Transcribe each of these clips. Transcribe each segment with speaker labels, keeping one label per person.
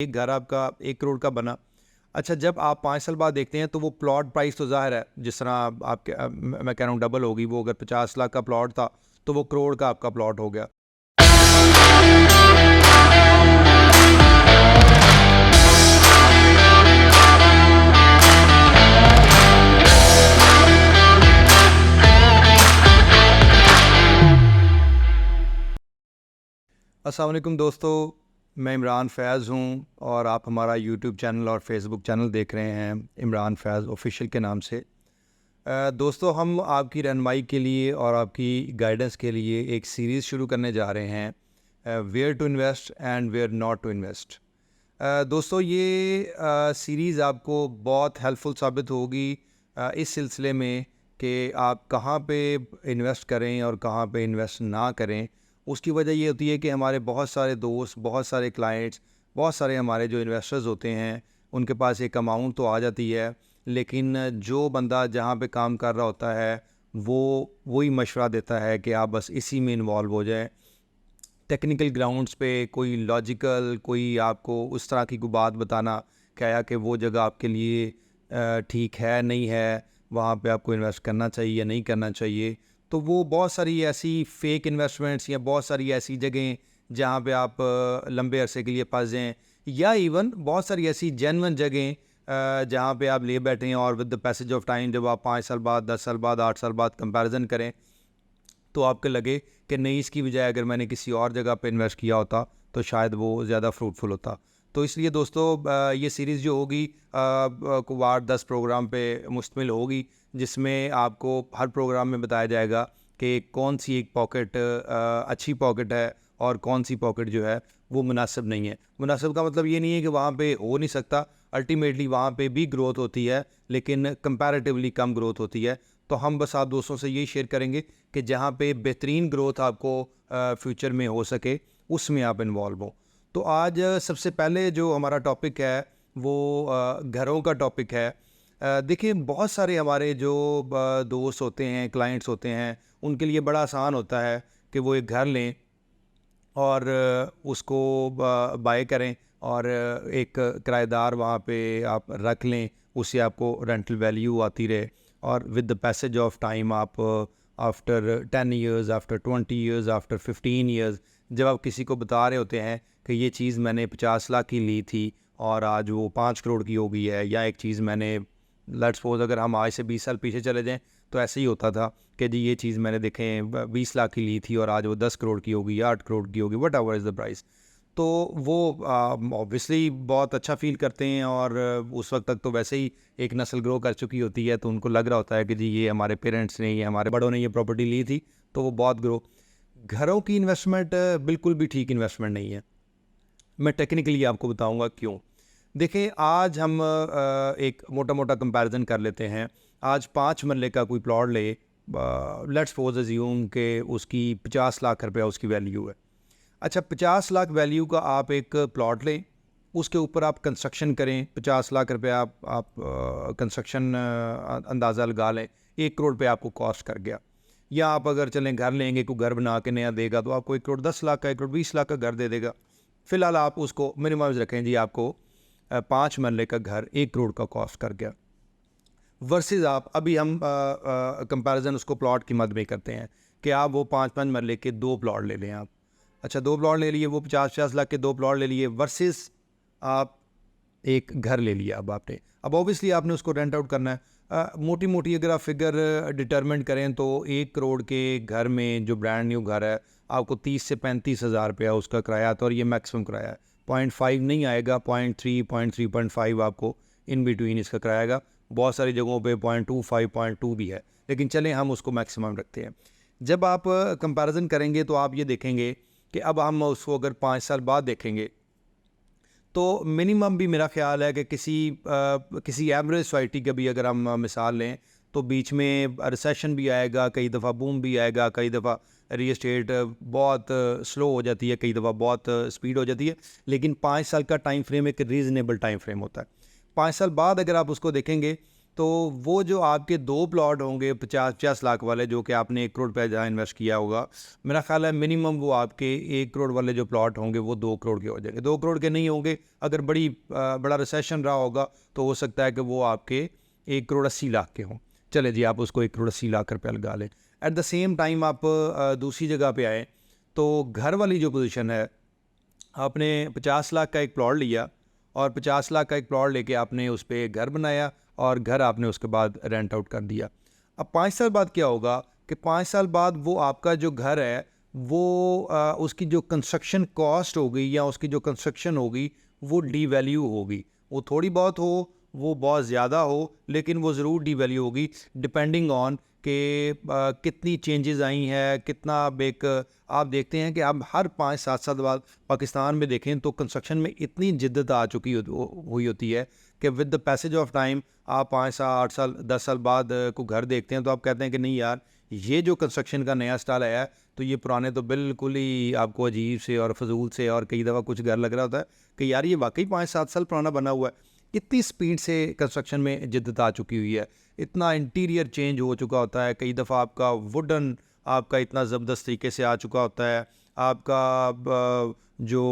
Speaker 1: एक घर आपका 1 करोड़ का बना। अच्छा, जब आप 5 साल बाद देखते हैं तो वो प्लॉट प्राइस तो ज़ाहिर है जिस तरह आपके मैं कह रहा हूँ डबल होगी। वो अगर 50 लाख का प्लॉट था तो वो करोड़ का आपका प्लॉट हो गया। अस्सलाम वालेकुम दोस्तों, मैं इमरान फैज़ हूँ और आप हमारा यूट्यूब चैनल और फेसबुक चैनल देख रहे हैं इमरान फैज़ ऑफिशियल के नाम से। दोस्तों, हम आपकी रहनुमाई के लिए और आपकी गाइडेंस के लिए एक सीरीज़ शुरू करने जा रहे हैं, where to invest and where not to invest. दोस्तों, ये सीरीज़ आपको बहुत हेल्पफुल साबित होगी इस सिलसिले में कि आप कहाँ पे इन्वेस्ट करें और कहाँ पे इन्वेस्ट ना करें। उसकी वजह ये होती है कि हमारे बहुत सारे दोस्त, बहुत सारे क्लाइंट्स, बहुत सारे हमारे जो इन्वेस्टर्स होते हैं, उनके पास एक अमाउंट तो आ जाती है, लेकिन जो बंदा जहाँ पे काम कर रहा होता है वो वही मशवरा देता है कि आप बस इसी में इन्वॉल्व हो जाएं। टेक्निकल ग्राउंड्स पे कोई लॉजिकल, कोई आपको उस तरह की कोई बात बताना क्या कि वो जगह आपके लिए ठीक है नहीं है, वहाँ पे आपको इन्वेस्ट करना चाहिए या नहीं करना चाहिए। तो वो बहुत सारी ऐसी फेक इन्वेस्टमेंट्स या बहुत सारी ऐसी जगहें जहाँ पे आप लंबे अरसे के लिए फंस जाएँ, या इवन बहुत सारी ऐसी जेन्युइन जगहें जहाँ पे आप ले बैठे हैं और with the passage of time जब आप 5 साल बाद, 10 साल बाद, 8 साल बाद कंपैरिजन करें तो आपको लगे कि नहीं, इसकी बजाय अगर मैंने किसी और जगह पे इन्वेस्ट किया होता तो शायद वो ज़्यादा फ्रूटफुल होता। तो इसलिए दोस्तों, ये सीरीज़ जो होगी को 8-10 प्रोग्राम पे मुश्तमिल होगी, जिसमें आपको हर प्रोग्राम में बताया जाएगा कि कौन सी एक पॉकेट अच्छी पॉकेट है और कौन सी पॉकेट जो है वो मुनासिब नहीं है। मुनासिब का मतलब ये नहीं है कि वहाँ पे हो नहीं सकता, अल्टीमेटली वहाँ पे भी ग्रोथ होती है, लेकिन कंपैरेटिवली कम ग्रोथ होती है। तो हम बस आप दोस्तों से यही शेयर करेंगे कि जहाँ पे बेहतरीन ग्रोथ आपको फ्यूचर में हो सके, उसमें आप इन्वॉल्व हो। तो आज सबसे पहले जो हमारा टॉपिक है वो घरों का टॉपिक है। देखिए, बहुत सारे हमारे जो दोस्त होते हैं, क्लाइंट्स होते हैं, उनके लिए बड़ा आसान होता है कि वो एक घर लें और उसको बाय करें और एक किराएदार वहाँ पे आप रख लें, उससे आपको रेंटल वैल्यू आती रहे और with the passage of time आप after 10 years, after 20 years, after 15 years जब आप किसी को बता रहे होते हैं कि ये चीज़ मैंने 50 लाख की ली थी और आज वो 5 करोड़ की हो गई है, या एक चीज़ मैंने, लेट्स सपोज अगर हम आज से 20 साल पीछे चले जाएं तो ऐसे ही होता था कि जी ये चीज़ मैंने देखें 20 लाख की ली थी और आज वो 10 करोड़ की होगी या 8 करोड़ की होगी, what ever is the price. तो वो ऑब्वियसली बहुत अच्छा फ़ील करते हैं और उस वक्त तक तो वैसे ही एक नस्ल ग्रो कर चुकी होती है, तो उनको लग रहा होता है कि जी ये हमारे पेरेंट्स ने, ये हमारे बड़ों ने ये प्रॉपर्टी ली थी, तो वो बहुत ग्रो। घरों की इन्वेस्टमेंट बिल्कुल भी ठीक इन्वेस्टमेंट नहीं है। मैं टेक्निकली आपको बताऊंगा क्यों। देखिए, आज हम एक मोटा मोटा कंपैरिजन कर लेते हैं। आज 5 मरले का कोई प्लॉट ले, लेट्स सपोज अज्यूम कि उसकी 50 लाख रुपया उसकी वैल्यू है। अच्छा, 50 लाख वैल्यू का आप एक प्लॉट लें, उसके ऊपर आप कंस्ट्रक्शन करें, 50 लाख रुपया आप कंस्ट्रक्शन अंदाज़ा लगा लें, 1 करोड़ पे आपको कॉस्ट कर गया। या आप अगर चलें घर लेंगे, कोई घर बना के नया देगा तो आपको 1 करोड़ 10 लाख का, 1 करोड़ 20 लाख का घर दे देगा। फ़िलहाल आप उसको मिनिमम रखें जी, आपको 5 मरले का घर 1 करोड़ का कॉस्ट कर गया। वर्सेस आप अभी हम कंपैरिजन उसको प्लॉट की मद में करते हैं कि आप वो 5-5 मरले के 2 प्लॉट ले लें आप। अच्छा, 2 प्लॉट ले लिए, वो 50-50 लाख के 2 प्लॉट ले लिए, वर्सेस आप एक घर ले लिया। अब ऑब्वियसली आपने उसको रेंट आउट करना है। मोटी मोटी अगर आप फिगर डिटरमिन करें तो 1 करोड़ के घर में जो ब्रांड न्यू घर है, आपको 30 से 35 हज़ार रुपया उसका किराया आता है, और ये मैक्सिमम किराया है। 0.5 नहीं आएगा, 0.3, 0.3.5 आपको इन बिटवीन इसका किराया आएगा। बहुत सारी जगहों पे 0.25, 0.2 भी है, लेकिन चलें हम उसको मैक्सिमम रखते हैं। जब आप कंपैरिजन करेंगे तो आप ये देखेंगे कि अब हम उसको अगर 5 साल बाद देखेंगे तो मिनिमम भी मेरा ख्याल है कि किसी एवरेज सोसाइटी का भी अगर हम मिसाल लें तो बीच में रिसेशन भी आएगा, कई दफ़ा बूम भी आएगा, कई दफ़ा रियल एस्टेट बहुत स्लो हो जाती है, कई दफ़ा बहुत स्पीड हो जाती है, लेकिन 5 साल का टाइम फ्रेम एक रीज़नेबल टाइम फ्रेम होता है। 5 साल बाद अगर आप उसको देखेंगे तो वो जो आपके 2 प्लॉट होंगे 50-50 लाख वाले, जो कि आपने 1 करोड़ रुपए जहाँ इन्वेस्ट किया होगा, मेरा ख़्याल है मिनिमम वो आपके 1 करोड़ वाले जो प्लॉट होंगे वो 2 करोड़ के हो जाएंगे। 2 करोड़ के नहीं होंगे, अगर बड़ा रिसेशन रहा होगा तो हो सकता है कि वो आपके 1 करोड़ 80 लाख के हों। चले जी, आप उसको 1 करोड़ 80 लाख रुपया लगा लें। एट द सेम टाइम आप दूसरी जगह पे आएँ तो घर वाली जो पोजीशन है, आपने 50 लाख का एक प्लॉट लिया और 50 लाख का एक प्लॉट लेके आपने उस पे घर बनाया और घर आपने उसके बाद रेंट आउट कर दिया। अब 5 साल बाद क्या होगा कि 5 साल बाद वो आपका जो घर है वो उसकी जो कंस्ट्रक्शन कॉस्ट होगी या उसकी जो कंस्ट्रक्शन होगी वो डीवैल्यू होगी। वो थोड़ी बहुत हो, वो बहुत ज़्यादा हो, लेकिन वो ज़रूर डीवैल्यू होगी, डिपेंडिंग ऑन कि कितनी चेंजेस आई हैं, कितना अब एक आप देखते हैं कि अब हर 5-7 साल बाद पाकिस्तान में देखें तो कंस्ट्रक्शन में इतनी जिद्दत आ चुकी हुई होती है कि with the passage of time आप 5 साल 8 साल 10 साल बाद को घर देखते हैं तो आप कहते हैं कि नहीं यार, ये जो कंस्ट्रक्शन का नया स्टाइल आया है तो ये पुराने तो बिल्कुल ही आपको अजीब से और फजूल से, और कई दफ़ा कुछ घर लग रहा होता है कि यार ये वाकई 5-7 साल पुराना बना हुआ है। इतनी स्पीड से कंस्ट्रक्शन में जिद्दत आ चुकी हुई है, इतना इंटीरियर चेंज हो चुका होता है, कई दफ़ा आपका वुडन आपका इतना ज़बरदस्त तरीके से आ चुका होता है, आपका जो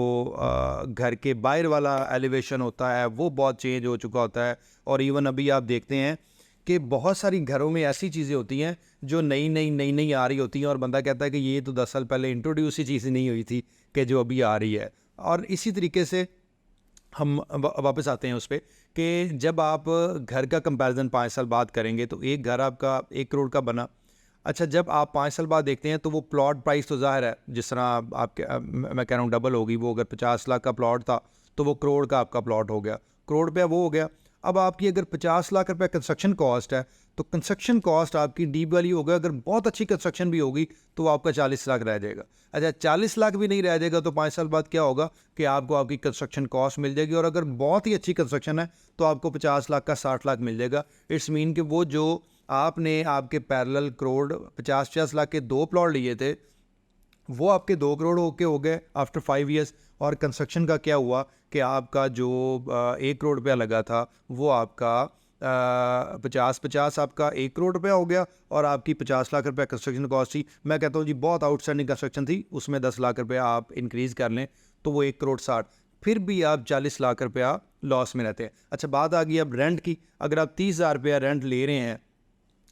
Speaker 1: घर के बाहर वाला एलिवेशन होता है वो बहुत चेंज हो चुका होता है। और इवन अभी आप देखते हैं कि बहुत सारी घरों में ऐसी चीज़ें होती हैं जो नई आ रही होती हैं और बंदा कहता है कि ये तो 10 साल पहले इंट्रोड्यूस ही चीज़ नहीं हुई थी कि जो अभी आ रही है। और इसी तरीके से हम वापस आते हैं उस पे कि जब आप घर का कंपैरिजन 5 साल बाद करेंगे तो एक घर आपका 1 करोड़ का बना। अच्छा, जब आप 5 साल बाद देखते हैं तो वो प्लॉट प्राइस तो ज़ाहिर है जिस तरह आपके मैं कह रहा हूँ डबल होगी। वो अगर 50 लाख का प्लॉट था तो वो करोड़ का आपका प्लॉट हो गया, करोड़ रुपया वो हो गया। अब आपकी अगर 50 लाख रुपया कंस्ट्रक्शन कॉस्ट है तो कंस्ट्रक्शन कॉस्ट आपकी डी वैल्यू होगा। अगर बहुत अच्छी कंस्ट्रक्शन भी होगी तो आपका 40 लाख रह जाएगा। अच्छा, 40 लाख भी नहीं रह जाएगा तो 5 साल बाद क्या होगा कि आपको आपकी कंस्ट्रक्शन कॉस्ट मिल जाएगी, और अगर बहुत ही अच्छी कंस्ट्रक्शन है तो आपको 50 लाख का 60 लाख मिल जाएगा। इट्स मीन कि वो जो आपने आपके पैरेलल करोड़ 50-50 लाख के 2 प्लॉट लिए थे वो आपके 2 करोड़ होके हो गए आफ्टर 5 ईयर्स। और कंस्ट्रक्शन का क्या हुआ कि आपका जो 1 करोड़ रुपया लगा था वो आपका 50-50 आपका 1 करोड़ रुपया हो गया, और आपकी 50 लाख रुपया कंस्ट्रक्शन कॉस्ट थी। मैं कहता हूँ जी बहुत आउटस्टैंडिंग कंस्ट्रक्शन थी, उसमें 10 लाख रुपया आप इंक्रीज़ कर लें तो वो 1 करोड़ 60, फिर भी आप 40 लाख रुपया लॉस में रहते हैं। अच्छा, बात आ गई अब रेंट की। अगर आप 30,000 रुपया रेंट ले रहे हैं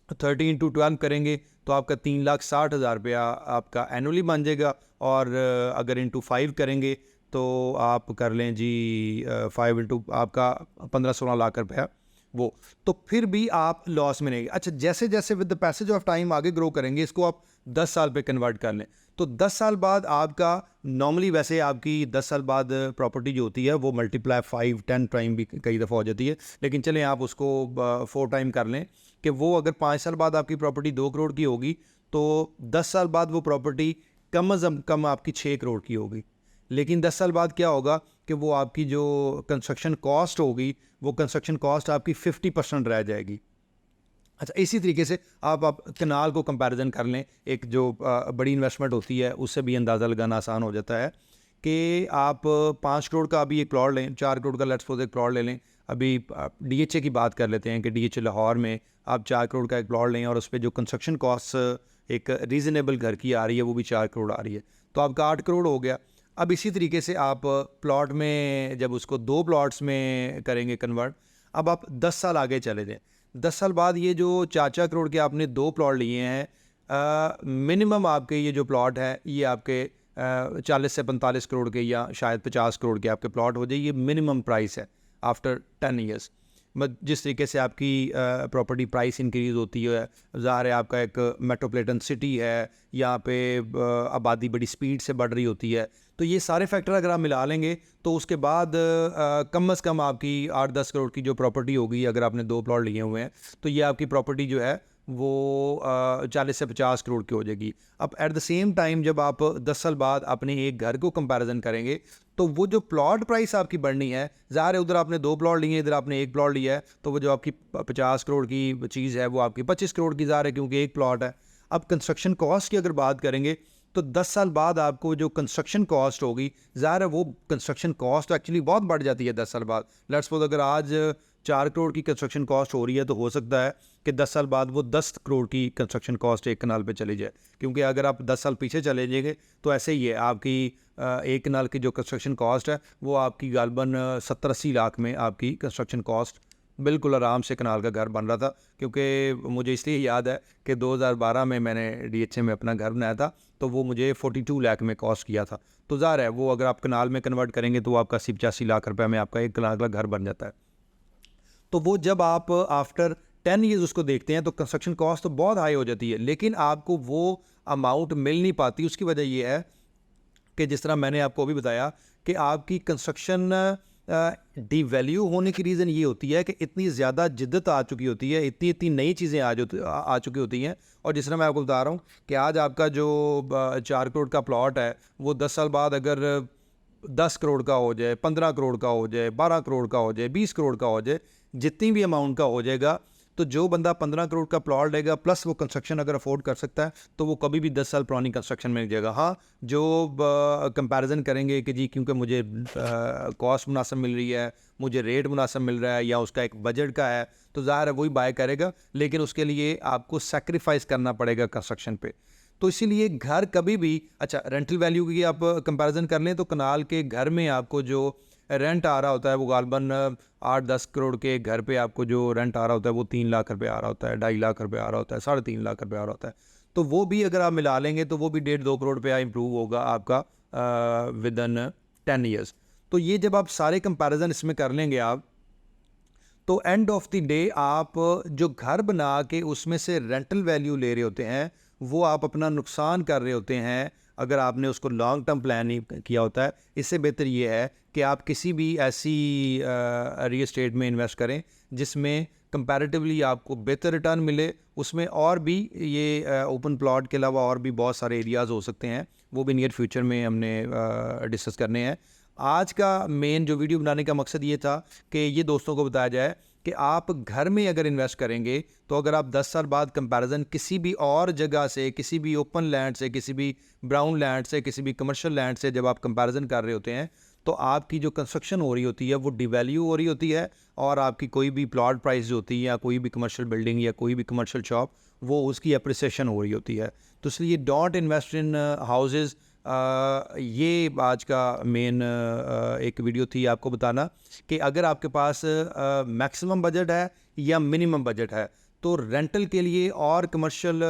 Speaker 1: 30 इंटू 12 करेंगे तो आपका 3,60,000 रुपया आपका एनुअली बन जाएगा, और अगर इंटू 5 करेंगे तो आप कर लें जी 5 इंटू आपका 15-16 लाख रुपया वो, तो फिर भी आप लॉस में नहीं। अच्छा, जैसे जैसे with the passage of time आगे ग्रो करेंगे, इसको आप 10 साल पे कन्वर्ट कर लें तो 10 साल बाद आपका नॉर्मली वैसे आपकी 10 साल बाद प्रॉपर्टी जो होती है वो मल्टीप्लाई 5-10 टाइम भी कई दफ़ा हो जाती है, लेकिन चलें आप उसको 4 टाइम कर लें कि वो अगर 5 साल बाद आपकी प्रॉपर्टी 2 करोड़ की होगी तो 10 साल बाद वो प्रॉपर्टी कम अज़ कम आपकी 6 करोड़ की होगी। लेकिन 10 साल बाद क्या होगा कि वो आपकी जो कंस्ट्रक्शन कॉस्ट होगी वो कंस्ट्रक्शन कॉस्ट आपकी 50% रह जाएगी। अच्छा, इसी तरीके से आप कनाल को कंपैरिजन कर लें, एक जो बड़ी इन्वेस्टमेंट होती है उससे भी अंदाज़ा लगाना आसान हो जाता है कि आप 5 करोड़ का अभी एक प्लॉट लें, 4 करोड़ का लेट्स सपोज एक प्लॉट ले लें। अभी DHA की बात कर लेते हैं कि DHA लाहौर में आप 4 करोड़ का एक प्लॉट लें और उस पर जो कंस्ट्रक्शन कॉस्ट एक रीज़नेबल घर की आ रही है वो भी 4 करोड़ आ रही है, तो आपका 8 करोड़ हो गया। अब इसी तरीके से आप प्लॉट में जब उसको 2 प्लॉट्स में करेंगे कन्वर्ट, अब आप 10 साल आगे चले जाएँ। 10 साल बाद ये जो 4-4 करोड़ के आपने 2 प्लॉट लिए हैं, मिनिमम आपके ये जो प्लॉट है ये आपके 40 से 45 करोड़ के या शायद 50 करोड़ के आपके प्लॉट हो जाए। ये मिनिमम प्राइस है आफ्टर 10 ईयर्स। जिस तरीके से आपकी प्रॉपर्टी प्राइस इंक्रीज़ होती है, ज़ाहिर है आपका एक मेट्रोपॉलिटन सिटी है, यहाँ पे आबादी बड़ी स्पीड से बढ़ रही होती है, तो ये सारे फैक्टर अगर आप मिला लेंगे तो उसके बाद कम से कम आपकी 8-10 करोड़ की जो प्रॉपर्टी होगी, अगर आपने 2 प्लॉट लिए हुए हैं तो ये आपकी प्रॉपर्टी जो है वो 40 से 50 करोड़ की हो जाएगी। अब एट द सेम टाइम जब आप 10 साल बाद अपने एक घर को कंपैरिजन करेंगे तो वो जो प्लॉट प्राइस आपकी बढ़नी है, ज़ाहिर है उधर आपने 2 प्लॉट लिए, इधर आपने 1 प्लॉट लिया है, तो वो जो आपकी 50 करोड़ की चीज़ है वो आपकी 25 करोड़ की ज़ाहिर है, क्योंकि एक प्लॉट है। अब कंस्ट्रक्शन कॉस्ट की अगर बात करेंगे तो 10 साल बाद आपको जो कंस्ट्रक्शन कॉस्ट होगी, ज़ाहिर है वो कंस्ट्रक्शन कॉस्ट एक्चुअली बहुत बढ़ जाती है 10 साल बाद। लेट्स सपोज अगर आज 4 करोड़ की कंस्ट्रक्शन कॉस्ट हो रही है तो हो सकता है कि 10 साल बाद वो 10 करोड़ की कंस्ट्रक्शन कॉस्ट एक कनाल पे चली जाए, क्योंकि अगर आप 10 साल पीछे चले जाएंगे तो ऐसे ही है, आपकी एक कनाल की जो कंस्ट्रक्शन कॉस्ट है वो आपकी गालबन 70-80 लाख में आपकी कंस्ट्रक्शन कॉस्ट बिल्कुल आराम से कनाल का घर बन रहा था। क्योंकि मुझे इसलिए याद है कि 2012 में मैंने DHA में अपना घर बनाया था, तो वो मुझे 42 लाख में कॉस्ट किया था। तो ज़ाहिर है वो अगर आप कनाल में कन्वर्ट करेंगे तो आपका 80-85 लाख रुपए में आपका एक कनाल का घर बन जाता है। तो वो जब आप आफ्टर 10 ईयर्स उसको देखते हैं तो कंस्ट्रक्शन कॉस्ट तो बहुत हाई हो जाती है, लेकिन आपको वो अमाउंट मिल नहीं पाती। उसकी वजह ये है कि जिस तरह मैंने आपको अभी बताया कि आपकी कंस्ट्रक्शन डिवैल्यू होने की रीज़न ये होती है कि इतनी ज़्यादा जिद्दत आ चुकी होती है, इतनी इतनी नई चीज़ें आ चुकी होती हैं। और जिस तरह मैं आपको बता रहा हूँ कि आज आपका जो 4 करोड़ का प्लॉट है वो 10 साल बाद अगर 10 करोड़ का हो जाए, 15 करोड़ का हो जाए, 12 करोड़ का हो जाए, 20 करोड़ का हो जाए, जितनी भी अमाउंट का हो जाएगा, तो जो बंदा 15 करोड़ का प्लॉट लेगा प्लस वो कंस्ट्रक्शन अगर अफोर्ड कर सकता है तो वो कभी भी 10 साल पुरानी कंस्ट्रक्शन में जाएगा। हाँ, जो कंपैरिजन करेंगे कि जी क्योंकि मुझे कॉस्ट मुनासिब मिल रही है, मुझे रेट मुनासिब मिल रहा है, या उसका एक बजट का है, तो ज़ाहिर है वही बाय करेगा, लेकिन उसके लिए आपको सेक्रीफाइस करना पड़ेगा कंस्ट्रक्शन पे। तो इसीलिए घर कभी भी, अच्छा रेंटल वैल्यू की आप कंपैरिजन कर लें तो कनाल के घर में आपको जो रेंट आ रहा होता है वो गालबन 8-10 करोड़ के घर पे आपको जो रेंट आ रहा होता है वो 3 लाख रुपए आ रहा होता है, 2.5 लाख रुपए आ रहा होता है, 3.5 लाख रुपए आ रहा होता है। तो वो भी अगर आप मिला लेंगे तो वो भी 1.5-2 करोड़ रुपया इंप्रूव होगा आपका विद इन 10 ईयर्स। तो ये जब आप सारे कंपैरिजन इसमें कर लेंगे आप, तो एंड ऑफ द डे आप जो घर बना के उसमें से रेंटल वैल्यू ले रहे होते हैं वो आप अपना नुकसान कर रहे होते हैं अगर आपने उसको लॉन्ग टर्म प्लान नहीं किया होता है। इससे बेहतर ये है कि आप किसी भी ऐसी रियल एस्टेट में इन्वेस्ट करें जिसमें कंपैरेटिवली आपको बेहतर रिटर्न मिले। उसमें और भी ये ओपन प्लॉट के अलावा और भी बहुत सारे एरियाज़ हो सकते हैं, वो भी नियर फ्यूचर में हमने डिस्कस करने हैं। आज का मेन जो वीडियो बनाने का मकसद ये था कि ये दोस्तों को बताया जाए कि आप घर में अगर इन्वेस्ट करेंगे तो अगर आप 10 साल बाद कंपैरिजन किसी भी और जगह से, किसी भी ओपन लैंड से, किसी भी ब्राउन लैंड से, किसी भी कमर्शियल लैंड से जब आप कंपैरिजन कर रहे होते हैं तो आपकी जो कंस्ट्रक्शन हो रही होती है वो डिवैल्यू हो रही होती है, और आपकी कोई भी प्लॉट प्राइस जो होती है या कोई भी कमर्शियल बिल्डिंग या कोई भी कमर्शियल शॉप वो उसकी अप्रिसिएशन हो रही होती है। तो इसलिए डोंट इन्वेस्ट इन हाउसेज़। ये आज का मेन एक वीडियो थी आपको बताना कि अगर आपके पास मैक्सिमम बजट है या मिनिमम बजट है तो रेंटल के लिए और कमर्शियल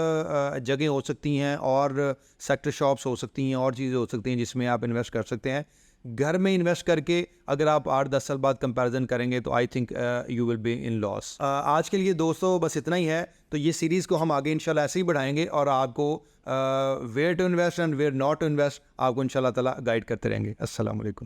Speaker 1: जगह हो सकती हैं और सेक्टर शॉप्स हो सकती हैं और चीज़ें हो सकती हैं जिसमें आप इन्वेस्ट कर सकते हैं। घर में इन्वेस्ट करके अगर आप 8-10 साल बाद कंपैरिजन करेंगे तो I think you will be in loss. आज के लिए दोस्तों बस इतना ही है। तो ये सीरीज़ को हम आगे इंशाल्लाह ऐसे ही बढ़ाएंगे और आपको where to invest and where not to invest आपको इंशाल्लाह ताला गाइड करते रहेंगे। अस्सलाम वालेकुम।